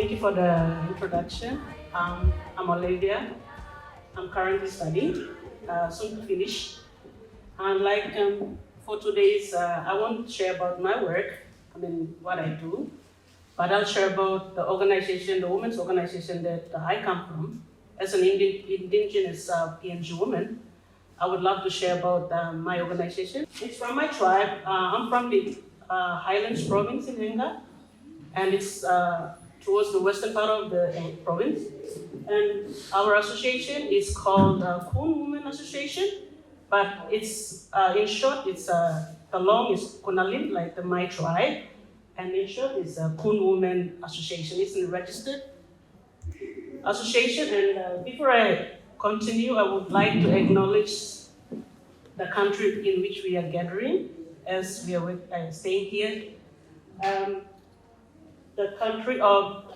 Thank you for the introduction. I'm Olivia. I'm currently studying, soon to finish. And for today's, I won't share about my work, what I do, but I'll share about the organization, the women's organization that I come from. As an indigenous PNG woman, I would love to share about my organization. It's from my tribe. I'm from the Highlands province in Henga, and it's towards the western part of the province. And our association is called Kun Women Association, but it's in short, it's the long is Kunalin, like the my tribe, and in short, it's Kun Women Association. It's a registered association. And before I continue, I would like to acknowledge the country in which we are gathering, as we are staying here. The country of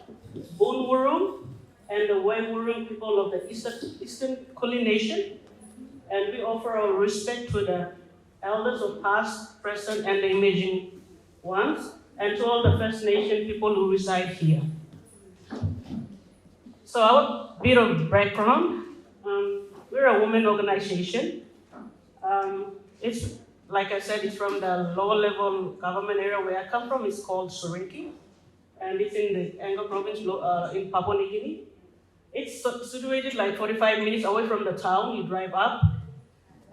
Bunwurrung and the Waiwurrung people of the Eastern Kulin Nation. And we offer our respect to the elders of past, present, and the emerging ones, and to all the First Nation people who reside here. So our bit of background, we're a women organization. It's, like I said, it's from the lower level government area where I come from. It's called Sorinki, and it's in the Anglo province in Papua New Guinea. It's situated like 45 minutes away from the town. You drive up.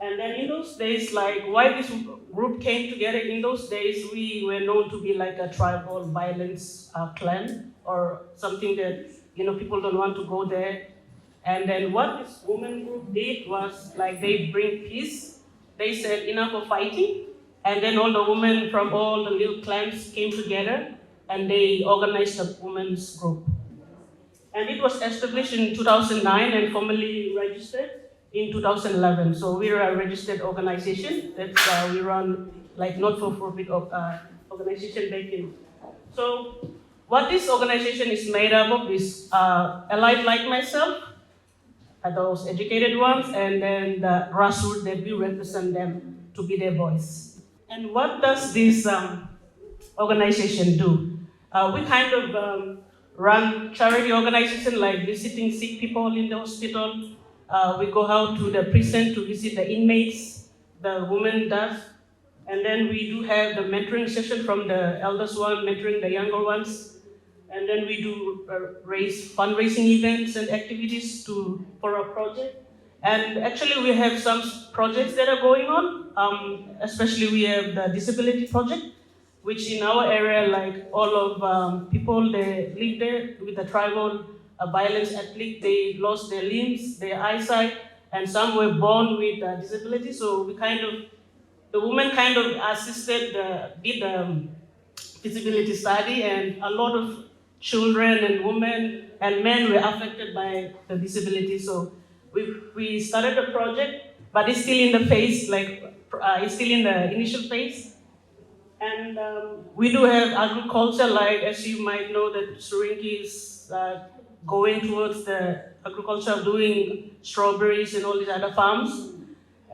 And then in those days, like why this group came together, in those days, we were known to be like a tribal violence clan or something that, people don't want to go there. And then what this women group did was like they bring peace. They said enough of fighting. And then all the women from all the little clans came together and they organized a women's group. And it was established in 2009 and formally registered in 2011. So we're a registered organization that we run like not-for-profit organization back in. So what this organization is made up of is allied like myself, those educated ones, and then the grassroots that we represent them to be their voice. And what does this organization do? We kind of run charity organization like visiting sick people in the hospital. We go out to the prison to visit the inmates, the women does. And then we do have the mentoring session from the eldest one, mentoring the younger ones. And then we do raise fundraising events and activities for our project. And actually we have some projects that are going on, especially we have the disability project, which in our area, like all of people, they live there with the tribal violence athlete, they lost their limbs, their eyesight, and some were born with disability. So the women kind of assisted, did the feasibility study, and a lot of children and women and men were affected by the disability. So we started a project, but it's still in the phase, it's still in the initial phase. And we do have agriculture, like as you might know that Sorinki is going towards the agriculture of doing strawberries and all these other farms.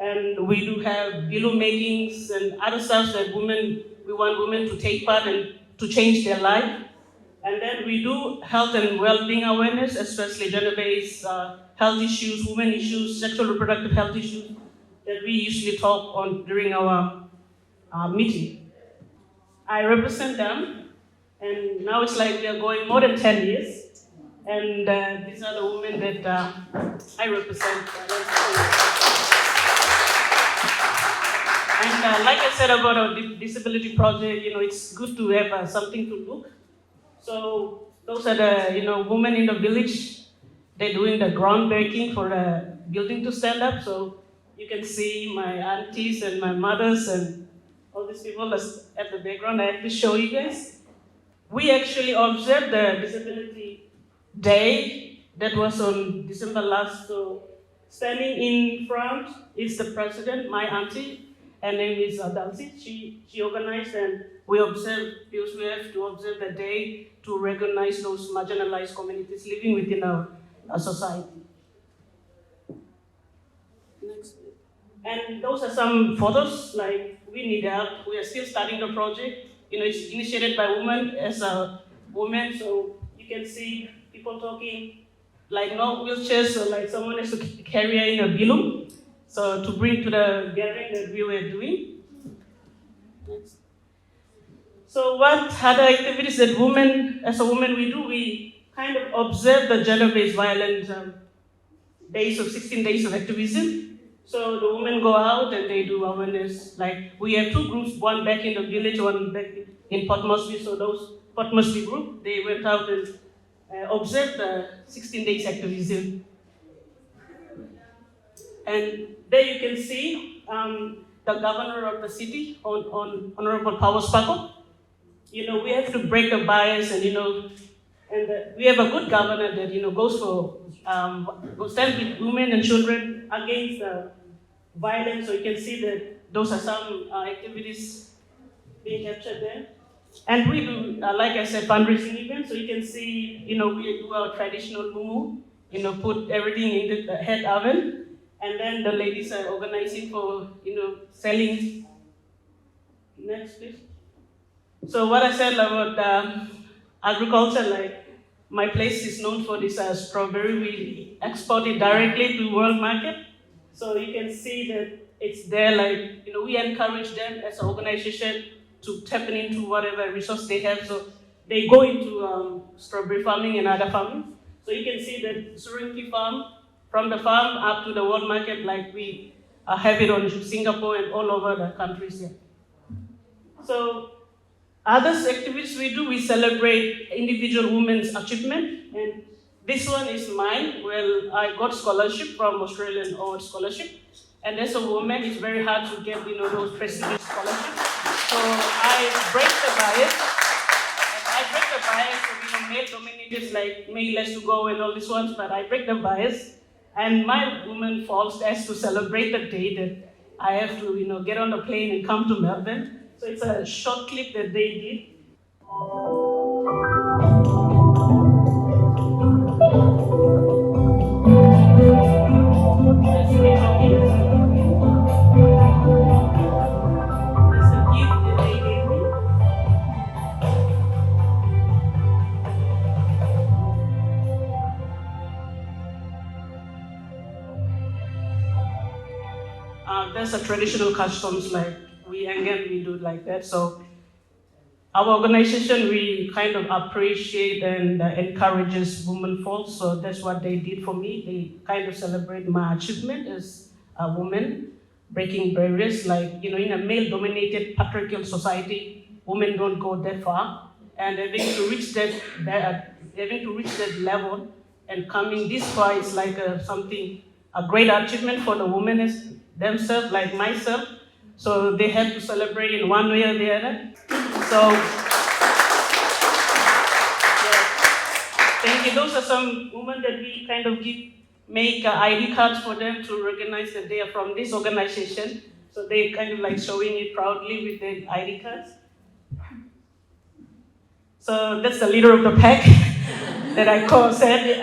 And we do have pillow makings and other stuff that we want women to take part and to change their life. And then we do health and well-being awareness, especially gender-based health issues, women issues, sexual reproductive health issues that we usually talk on during our meeting. I represent them, and now it's like we are going more than 10 years. And these are the women that I represent. And like I said about our disability project, it's good to have something to look. So those are the women in the village. They're doing the groundbreaking for the building to stand up. So you can see my aunties and my mothers and all these people at the background. I have to show you guys. We actually observed the Disability Day that was on December last. So standing in front is the president, my auntie. Her name is Dalsit. She organized, and we observed, because we have to observe the day to recognize those marginalized communities living within our society. Next. And those are some photos, like we need help. We are still starting the project. It's initiated by women as a woman, so you can see people talking, like no wheelchairs, so like someone has to carry in a balloon, so to bring to the gathering that we were doing. Next. So what other activities that women, as a woman, we do, we kind of observe the gender-based violence days of 16 days of activism. So the women go out and they do awareness. Like we have two groups, one back in the village, one back in Port Moresby. So those Port Moresby group, they went out and observed the 16 days activism. And there you can see the governor of the city, Honorable Power Sparkle. We have to break the bias and, we have a good governor that, goes for, stand with women and children against violence. So you can see that those are some activities being captured there. And we do, like I said, fundraising events. So you can see, we do our traditional mumu, put everything in the head oven. And then the ladies are organizing for, selling. Next, please. So what I said about agriculture, like my place is known for this strawberry. We export it directly to world market. So you can see that it's there, like, we encourage them as an organization to tap into whatever resource they have. So they go into strawberry farming and other farming. So you can see that Surinki farm, from the farm up to the world market, like we have it on Singapore and all over the countries here. So other activities we do, we celebrate individual women's achievement. And this one is mine. Well, I got scholarship from Australian Award Scholarship. And as a woman, it's very hard to get, those prestigious scholarships. So I break the bias. I break the bias of, male dominated, like male has to go and all these ones, but I break the bias. And my woman falls as to celebrate the day that I have to, get on the plane and come to Melbourne. So it's a short clip that they did. That's a gift that they gave me. There's a traditional customs, like we do it like that. So our organization, we kind of appreciate and encourages women folks. So that's what they did for me. They kind of celebrate my achievement as a woman, breaking barriers. Like, in a male-dominated patriarchal society, women don't go that far. And having to reach that level and coming this far is like a great achievement for the women themselves, like myself. So they have to celebrate in one way or the other. So, yeah. Thank you. Those are some women that we kind of make ID cards for them to recognize that they are from this organization. So they kind of like showing it proudly with their ID cards. So that's the leader of the pack that I said,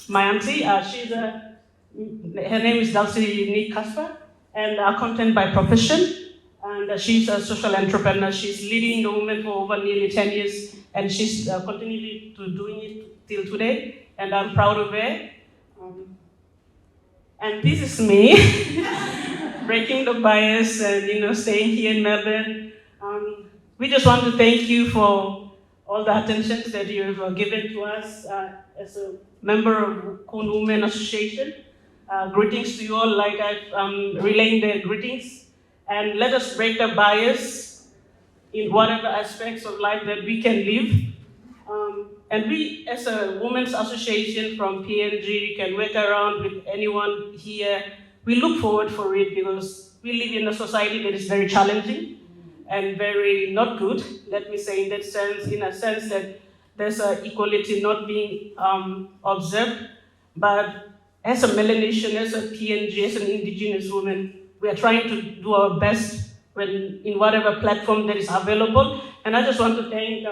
my auntie. Her name is Dulcie Nick Kasper, and accountant by profession. And she's a social entrepreneur. She's leading the women for over nearly 10 years, and she's continuing to doing it till today. And I'm proud of her. And this is me, breaking the bias and staying here in Melbourne. We just want to thank you for all the attention that you've given to us as a member of Kun Women Association. Greetings to you all, like I'm relaying the greetings. And let us break the bias in whatever aspects of life that we can live. And we, as a women's association from PNG, can work around with anyone here. We look forward for it because we live in a society that is very challenging and very not good, let me say, in a sense that there's equality not being observed. But as a Melanesian, as a PNG, as an indigenous woman, we are trying to do our best in whatever platform that is available. And I just want to thank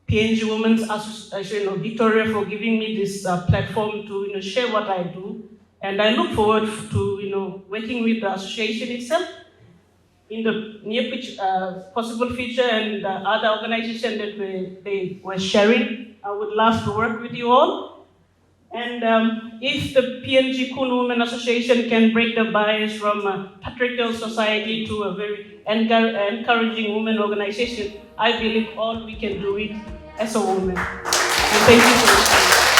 PNG Women's Association, Victoria, for giving me this platform to share what I do. And I look forward to working with the association itself in the near possible future, and the other organization that they were sharing. I would love to work with you all. And if the PNG Kun Women Association can break the bias from a patriarchal society to a very encouraging women organization, I believe all we can do it as a woman. And thank you for listening.